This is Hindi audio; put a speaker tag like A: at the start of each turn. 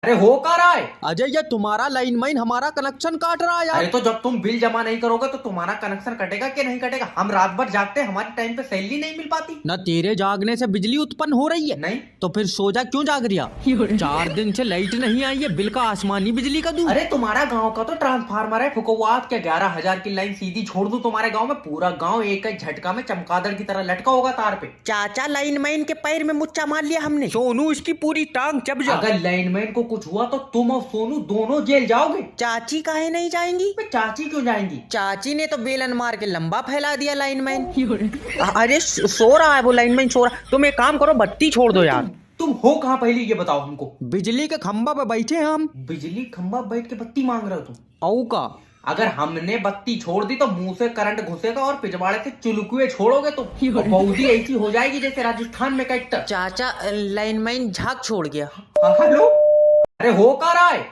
A: अरे हो क्या रहा है?
B: अजय, ये तुम्हारा लाइनमैन हमारा कनेक्शन काट रहा है यार।
A: अरे तो जब तुम बिल जमा नहीं करोगे तो तुम्हारा कनेक्शन कटेगा कि नहीं कटेगा? हम रात भर जागते, हमारे टाइम पे सैलरी नहीं मिल पाती।
B: न तेरे जागने से बिजली उत्पन्न हो रही है
A: नहीं।
B: तो फिर सो जा, क्यों जाग रिया? 4 दिन से लाइट नहीं आई है, बिल का आसमानी बिजली का दूं।
A: अरे तुम्हारा गांव का तो ट्रांसफार्मर है फुकवात क्या 11,000 की लाइन सीधी छोड़ दूं तुम्हारे गांव में, पूरा गांव एक एक झटका में चमगादड़ की तरह लटका होगा तार पे।
B: चाचा, लाइनमैन के पैर में मुच्चा मार लिया हमने। सोनू इसकी पूरी टांग चब जा।
A: अगर लाइनमैन को कुछ हुआ तो तुम और सोनू दोनों जेल जाओगे।
B: चाची काहे नहीं जाएंगी?
A: बे, चाची क्यों जाएंगी?
B: चाची ने तो बेलन मार के लंबा फैला दिया लाइनमैन। अरे सो रहा है वो लाइनमैन, सो रहा। तुम एक काम करो, बत्ती छोड़ दो यार।
A: तुम हो कहाँ पहले ये बताओ हमको।
B: बिजली के खंभा पे बैठे हैं हम।
A: बिजली खंभा बैठ के बत्ती मांग रहे हो तुम?
B: औ का
A: अगर हमने बत्ती छोड़ दी तो मुंह से करंट घुसेगा और पिछवाड़े से चुलकुए छोड़ोगे तो बौदी ऐसी हो जाएगी जैसे राजस्थान में कैक्टर।
B: चाचा, लाइनमैन झाग छोड़ गया।
A: हेलो, अरे हो क्या रहा है?